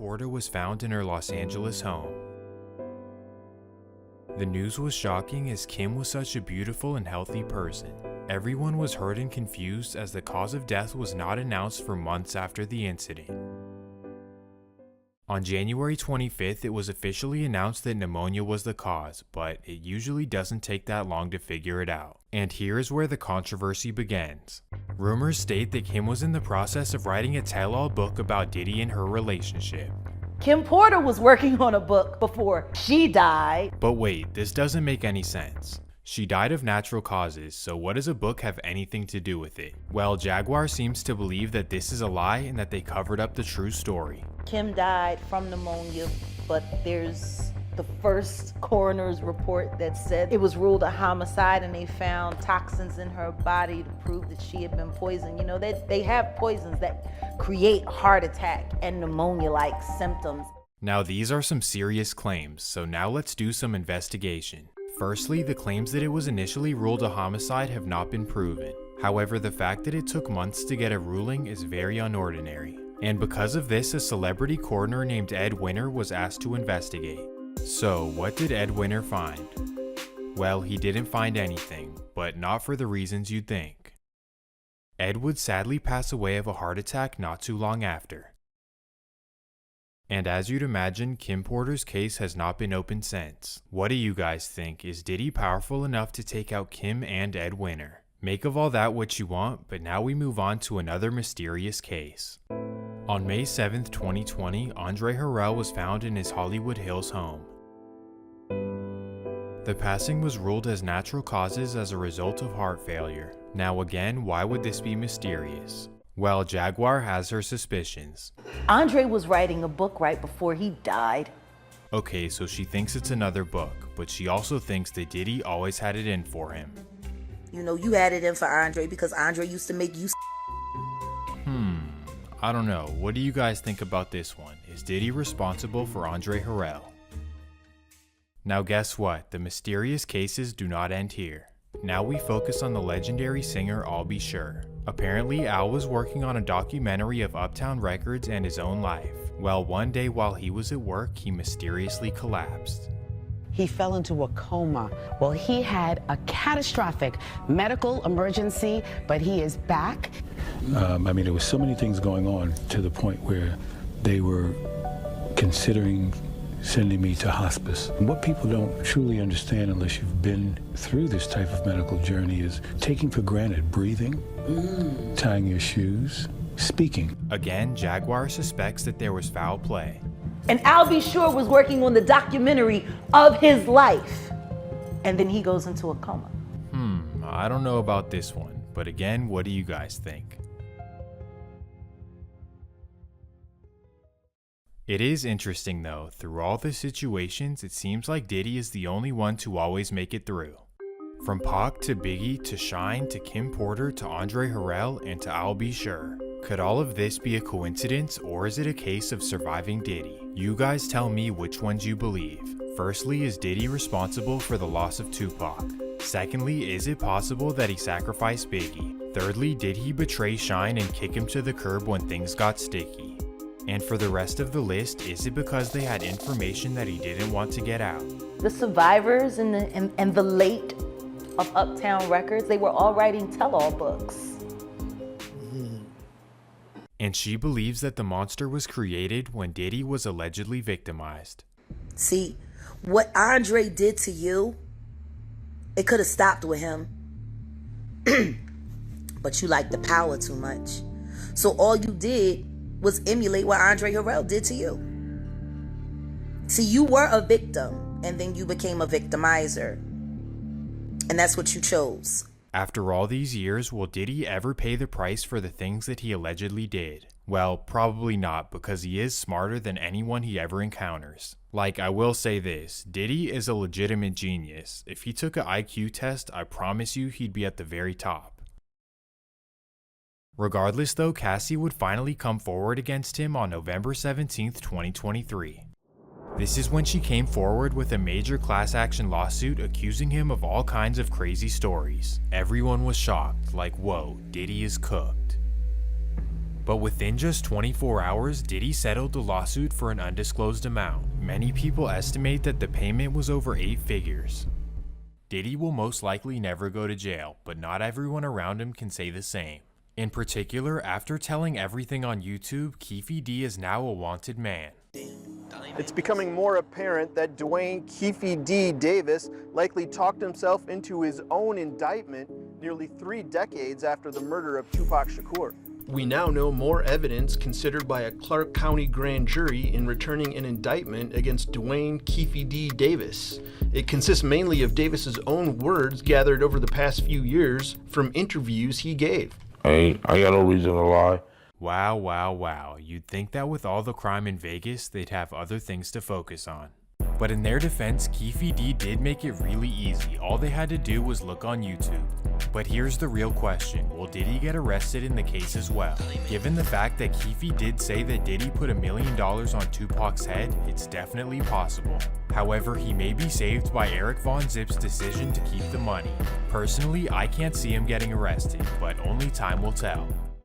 Porter was found in her Los Angeles home. The news was shocking as Kim was such a beautiful and healthy person. Everyone was hurt and confused as the cause of death was not announced for months after the incident. On January 25th, it was officially announced that pneumonia was the cause, but it usually doesn't take that long to figure it out. And here is where the controversy begins. Rumors state that Kim was in the process of writing a tell-all book about Diddy and her relationship. Kim Porter was working on a book before she died. But wait, this doesn't make any sense. She died of natural causes, so what does a book have anything to do with it? Well, Jaguar seems to believe that this is a lie and that they covered up the true story. Kim died from pneumonia, but there's the first coroner's report that said it was ruled a homicide and they found toxins in her body to prove that she had been poisoned. You know, they have poisons that create heart attack and pneumonia-like symptoms. Now these are some serious claims, so now let's do some investigation. Firstly, the claims that it was initially ruled a homicide have not been proven. However, the fact that it took months to get a ruling is very unordinary. And because of this, a celebrity coroner named Ed Winter was asked to investigate. So, what did Ed Winter find? Well, he didn't find anything, but not for the reasons you'd think. Ed would sadly pass away of a heart attack not too long after. And as you'd imagine, Kim Porter's case has not been opened since. What do you guys think? Is Diddy powerful enough to take out Kim and Ed Winter? Make of all that what you want, but now we move on to another mysterious case. On May 7th, 2020, Andre Harrell was found in his Hollywood Hills home. The passing was ruled as natural causes as a result of heart failure. Now again, why would this be mysterious? Well, Jaguar has her suspicions. Andre was writing a book right before he died. Okay, so she thinks it's another book, but she also thinks that Diddy always had it in for him. You know, you had it in for Andre because Andre used to make you I don't know. What do you guys think about this one? Is Diddy responsible for Andre Harrell? Now guess what? The mysterious cases do not end here. Now we focus on the legendary singer I'll Be Sure. Apparently, Al was working on a documentary of Uptown Records and his own life. Well, one day while he was at work, he mysteriously collapsed. He fell into a coma. Well, he had a catastrophic medical emergency, but he is back. I mean, there were so many things going on to the point where they were considering sending me to hospice. And what people don't truly understand unless you've been through this type of medical journey is taking for granted breathing, tying your shoes, speaking. Again, Jaguar suspects that there was foul play. And I'll Be Sure was working on the documentary of his life. And then he goes into a coma. I don't know about this one, but again, what do you guys think? It is interesting though, through all the situations, it seems like Diddy is the only one to always make it through. From Pac to Biggie to Shine to Kim Porter to Andre Harrell and to I'll Be Sure. Could all of this be a coincidence or is it a case of surviving Diddy? You guys tell me which ones you believe. Firstly, is Diddy responsible for the loss of Tupac? Secondly, is it possible that he sacrificed Biggie? Thirdly, did he betray Shine and kick him to the curb when things got sticky? And for the rest of the list, is it because they had information that he didn't want to get out? The survivors and the late of Uptown Records, they were all writing tell-all books. And she believes that the monster was created when Diddy was allegedly victimized. see what Andre did to you. It could have stopped with him. But you like the power too much. So all you did was emulate what Andre Harrell did to you. See, you were a victim, and then you became a victimizer. And that's what you chose. After all these years, will Diddy ever pay the price for the things that he allegedly did? Well, probably not, because he is smarter than anyone he ever encounters. Like, I will say this, Diddy is a legitimate genius. If he took an IQ test, I promise you he'd be at the very top. Regardless though, Cassie would finally come forward against him on November 17th, 2023. This is when she came forward with a major class action lawsuit accusing him of all kinds of crazy stories. Everyone was shocked, like whoa, Diddy is cooked. But within just 24 hours, Diddy settled the lawsuit for an undisclosed amount. Many people estimate that the payment was over 8 figures. Diddy will most likely never go to jail, but not everyone around him can say the same. In particular, after telling everything on YouTube, Keefee D is now a wanted man. It's becoming more apparent that Dwayne Keefee D. Davis likely talked himself into his own indictment nearly 3 decades after the murder of Tupac Shakur. We now know more evidence considered by a Clark County grand jury in returning an indictment against Dwayne Keefee D. Davis. It consists mainly of Davis's own words gathered over the past few years from interviews he gave. I got no reason to lie. Wow, wow, wow. You'd think that with all the crime in Vegas, they'd have other things to focus on. But in their defense, Keefee D did make it really easy. All they had to do was look on YouTube. But here's the real question, will Diddy get arrested in the case as well? Given the fact that Keefee did say that Diddy put $1 million on Tupac's head, it's definitely possible. However, he may be saved by Eric Von Zip's decision to keep the money. Personally, I can't see him getting arrested, but only time will tell.